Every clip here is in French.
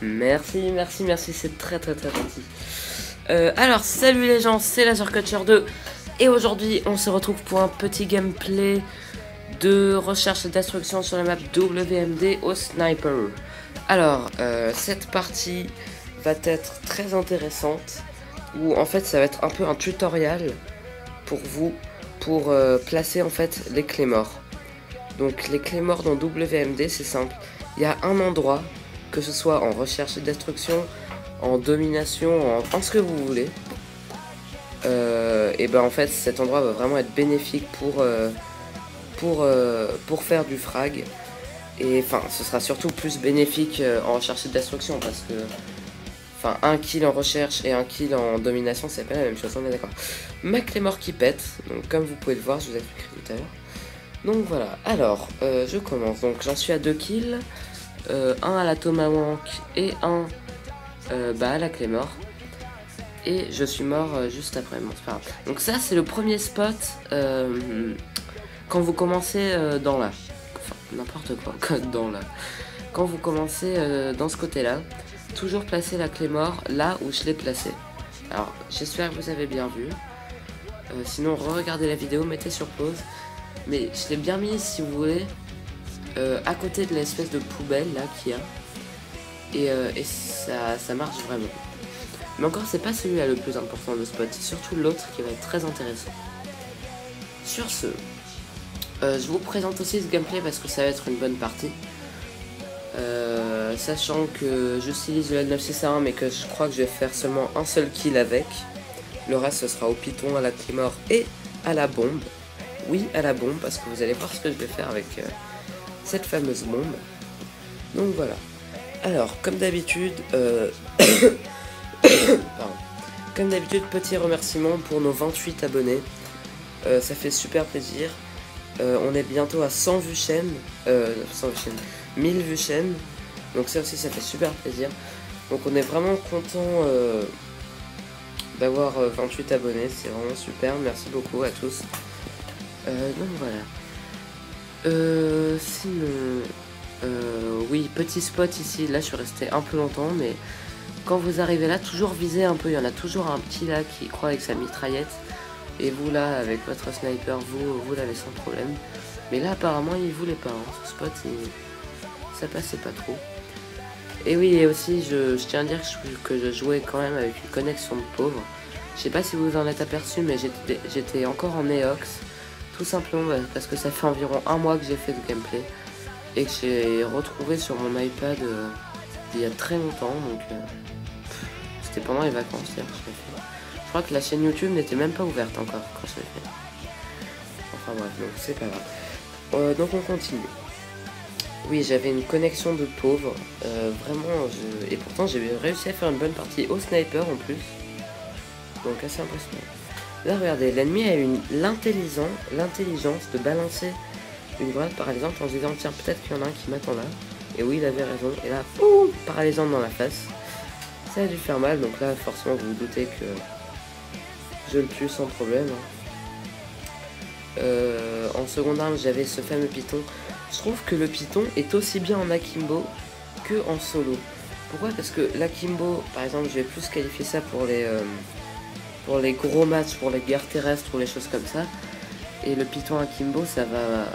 Merci, merci, merci, c'est très gentil. Alors, salut les gens, c'est LaserCutcher2 et aujourd'hui on se retrouve pour un petit gameplay de recherche et destruction sur la map WMD au sniper. Alors, cette partie va être très intéressante, où en fait ça va être un peu un tutoriel pour vous, pour placer en fait les claymores. Donc les claymores dans WMD c'est simple, il y a un endroit, que ce soit en recherche et destruction, en domination, en ce que vous voulez, et ben en fait cet endroit va vraiment être bénéfique pour faire du frag. Et enfin ce sera surtout plus bénéfique en recherche et destruction, parce que enfin un kill en recherche et un kill en domination c'est pas la même chose, on est d'accord. Ma claymore qui pète, donc comme vous pouvez le voir, je vous expliquerai tout à l'heure. Donc voilà, alors je commence, donc j'en suis à 2 kills, un à la tomahawk et un à la claymore. Et je suis mort juste après, bon c'est pas grave. Donc ça c'est le premier spot quand vous commencez dans la... Enfin n'importe quoi, dans la... Quand vous commencez dans ce côté là, toujours placer la claymore là où je l'ai placée. Alors j'espère que vous avez bien vu, sinon re-regardez la vidéo, mettez sur pause. Mais je l'ai bien mis, si vous voulez, à côté de l'espèce de poubelle là qu'il y a. Et ça marche vraiment. Mais encore, c'est pas celui-là le plus important de spot, c'est surtout l'autre qui va être très intéressant. Sur ce, je vous présente aussi ce gameplay parce que ça va être une bonne partie. Sachant que j'utilise le L961 mais que je crois que je vais faire seulement un seul kill avec. Le reste ce sera au python, à la claymore et à la bombe. Oui, à la bombe, parce que vous allez voir ce que je vais faire avec cette fameuse bombe. Donc voilà. Alors, comme d'habitude, comme d'habitude, petit remerciement pour nos 28 abonnés. Ça fait super plaisir. On est bientôt à 100 vues chaîne. 100 vues chaîne. 1000 vues chaîne. Donc ça aussi, ça fait super plaisir. Donc on est vraiment content d'avoir 28 abonnés. C'est vraiment super. Merci beaucoup à tous. Donc voilà. Sinon, oui, petit spot ici. Là, je suis resté un peu longtemps, mais quand vous arrivez là, toujours visez un peu. Il y en a toujours un petit là qui croit avec sa mitraillette. Et vous là, avec votre sniper, vous l'avez sans problème. Mais là, apparemment, il voulait pas. Hein. Ce spot, ça passait pas trop. Et oui, et aussi, je tiens à dire que je jouais quand même avec une connexion de pauvre. Je sais pas si vous en êtes aperçu, mais j'étais encore en EOX. Tout simplement parce que ça fait environ un mois que j'ai fait ce gameplay et que j'ai retrouvé sur mon iPad il y a très longtemps, donc c'était pendant les vacances hier que je l'ai fait. Je crois que la chaîne YouTube n'était même pas ouverte encore quand je l'ai fait. Enfin bref, donc c'est pas grave. Donc on continue. Oui, j'avais une connexion de pauvre, vraiment, et pourtant j'ai réussi à faire une bonne partie au sniper en plus, donc assez impressionnant. Là, regardez, l'ennemi a eu l'intelligence de balancer une grenade par exemple en se disant tiens, peut-être qu'il y en a un qui m'attend là. Et oui, il avait raison. Et là, boum, paralysante dans la face. Ça a dû faire mal, donc là, forcément, vous vous doutez que je le tue sans problème. En seconde arme, j'avais ce fameux python. Je trouve que le python est aussi bien en akimbo que en solo. Pourquoi? Parce que l'akimbo, par exemple, je vais plus qualifier ça pour les gros matchs, pour les guerres terrestres ou les choses comme ça. Et le python akimbo, ça va...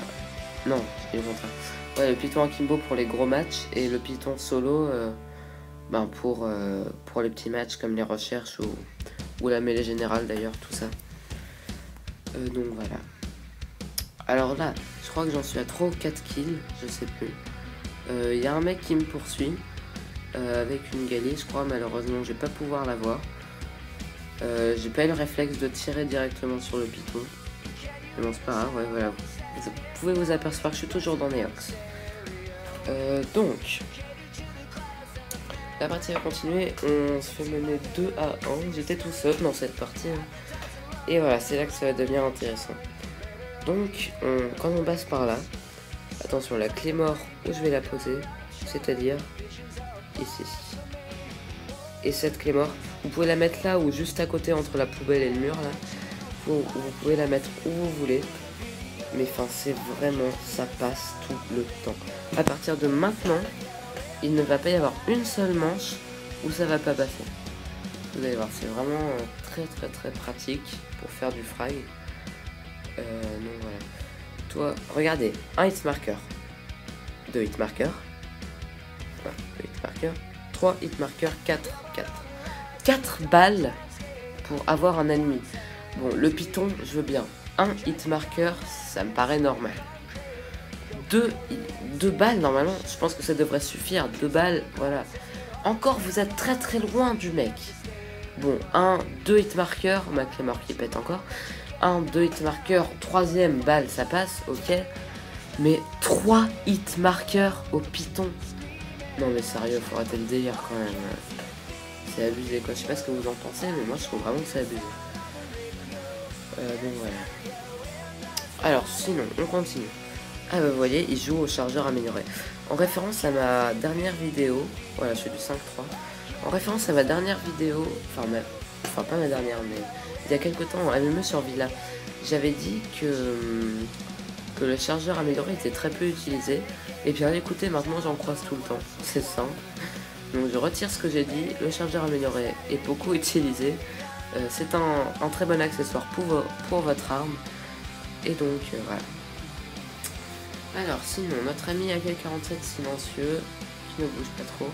Non, c'est le contraire. Ouais, le python akimbo pour les gros matchs et le python solo pour les petits matchs comme les recherches ou la mêlée générale d'ailleurs, tout ça. Donc voilà. Alors là, je crois que j'en suis à 3 ou 4 kills, je sais plus. Il y a un mec qui me poursuit avec une galie, je crois. Malheureusement, je vais pas pouvoir l'avoir. J'ai pas eu le réflexe de tirer directement sur le python. Mais bon, c'est pas grave, ouais, voilà. Vous pouvez vous apercevoir que je suis toujours dans Neox. Donc, la partie va continuer. On se fait mener 2 à 1. J'étais tout seul dans cette partie. Hein. Et voilà, c'est là que ça va devenir intéressant. Donc, quand on passe par là, attention, la claymore où je vais la poser, c'est-à-dire ici. Et cette claymore, vous pouvez la mettre là ou juste à côté entre la poubelle et le mur là. Vous pouvez la mettre où vous voulez. Mais enfin c'est vraiment, ça passe tout le temps. À partir de maintenant, il ne va pas y avoir une seule manche où ça va pas passer. Vous allez voir, c'est vraiment très pratique pour faire du frag. Donc voilà. Toi, regardez, un hit marker, 2 hit markers, 2 hit markers, 3 hit markers, 4 balles pour avoir un ennemi. Bon, le python, je veux bien. Un hit marker, ça me paraît normal. 2 balles, normalement, je pense que ça devrait suffire. 2 balles, voilà. Encore, vous êtes très loin du mec. Bon, 2 hit markers, ma Claymore qui pète encore. 2 hit markers, 3ème balle, ça passe, ok. Mais 3 hit markers au python. Non mais sérieux, faut arrêter le délire quand même. C'est abusé quoi, je sais pas ce que vous en pensez, mais moi je trouve vraiment que c'est abusé. Donc voilà. Alors sinon, on continue. Ah bah vous voyez, il joue au chargeur amélioré. En référence à ma dernière vidéo, voilà, je fais du 5-3. En référence à ma dernière vidéo, enfin pas ma dernière, mais il y a quelques temps, en MME sur Villa, j'avais dit que le chargeur amélioré était très peu utilisé. Et bien écoutez, maintenant j'en croise tout le temps, c'est simple. Donc je retire ce que j'ai dit, le chargeur amélioré est beaucoup utilisé. C'est un très bon accessoire pour votre arme. Et donc voilà. Alors sinon, notre ami AK-47 silencieux, qui ne bouge pas trop.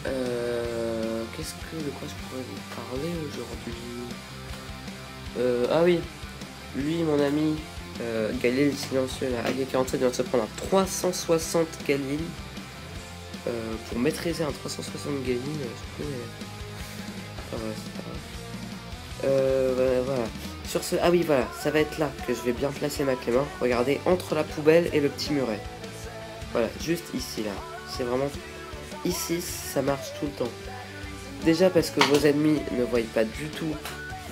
De quoi je pourrais vous parler aujourd'hui? Ah oui, lui mon ami Galil silencieux, la AK-47 vient de se prendre un 360 Galil. Pour maîtriser un 360 Galil, je peux... voilà. Sur ce, ah oui voilà, ça va être là que je vais bien placer ma Claymore. Regardez, entre la poubelle et le petit muret. Voilà, juste ici là. C'est vraiment ici, ça marche tout le temps. Déjà parce que vos ennemis ne voient pas du tout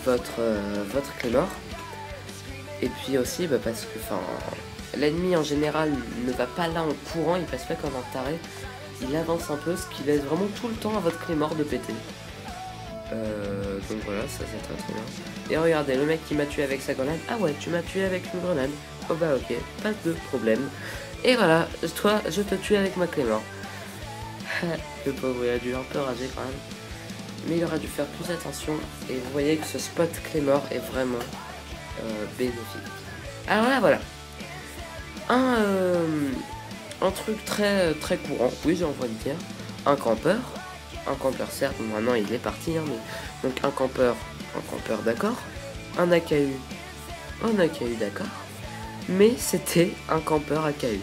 votre Claymore. Et puis aussi parce que l'ennemi en général ne va pas là en courant, il passe pas comme un taré. Il avance un peu, ce qui laisse vraiment tout le temps à votre Claymore de péter. Donc voilà, ça c'est très bien. Et regardez, le mec qui m'a tué avec sa grenade. Ah ouais, tu m'as tué avec une grenade. Oh bah ok, pas de problème. Et voilà, toi, je te tue avec ma Claymore. Le pauvre, il a dû un peu rager quand même. Mais il aura dû faire plus attention. Et vous voyez que ce spot Claymore est vraiment bénéfique. Alors là, voilà. Un truc très courant, oui j'ai envie de dire. Un campeur certes, maintenant il est parti, hein, mais... Donc un campeur d'accord. Un AKU d'accord. Mais c'était un campeur AKU.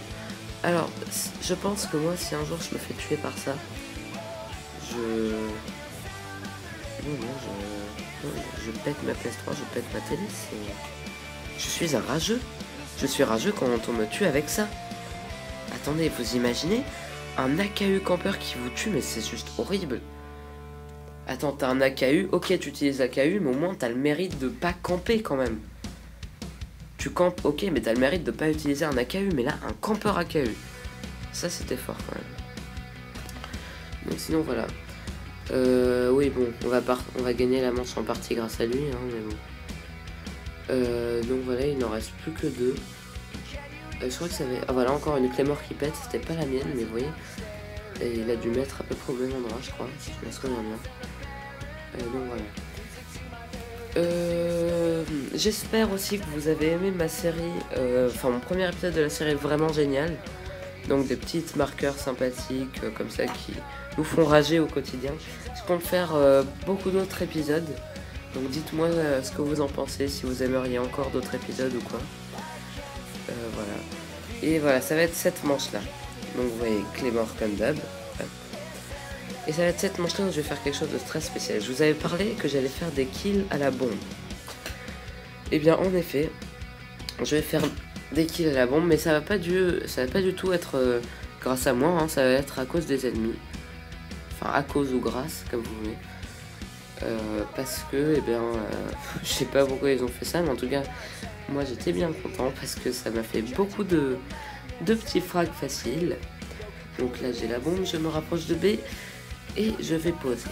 Alors, je pense que moi, si un jour je me fais tuer par ça, je pète ma PS3, je pète ma télé, je suis un rageux. Je suis rageux quand on me tue avec ça. Attendez, vous imaginez un AKU campeur qui vous tue, mais c'est juste horrible. Attends, t'as un AKU, ok tu utilises AKU, mais au moins t'as le mérite de pas camper quand même. Tu campes, ok, mais t'as le mérite de pas utiliser un AKU, mais là, un campeur AKU. Ça, c'était fort quand même. Donc sinon, voilà. Oui, bon, on va gagner la manche en partie grâce à lui, hein, mais bon. Donc voilà, il n'en reste plus que 2. Je crois que ça avait... Ah voilà, encore une Claymore qui pète, c'était pas la mienne, mais vous voyez. Et il a dû mettre à peu près au même endroit, je crois, si je me souviens bien. Donc voilà. J'espère aussi que vous avez aimé ma série, mon premier épisode de la série vraiment génial. Donc des petites marqueurs sympathiques comme ça qui nous font rager au quotidien. Je compte faire beaucoup d'autres épisodes. Donc dites-moi ce que vous en pensez, si vous aimeriez encore d'autres épisodes ou quoi. Voilà. Et voilà, ça va être cette manche là. Donc vous voyez, Claymore comme d'hab. Et ça va être cette manche là où je vais faire quelque chose de très spécial. Je vous avais parlé que j'allais faire des kills à la bombe. Et bien en effet, je vais faire des kills à la bombe, mais ça va pas du tout être grâce à moi, hein, ça va être à cause des ennemis. Enfin à cause ou grâce, comme vous voulez. Parce que, je sais pas pourquoi ils ont fait ça, mais en tout cas, moi j'étais bien content parce que ça m'a fait beaucoup de petits frags faciles. Donc là j'ai la bombe, je me rapproche de B et je vais poser.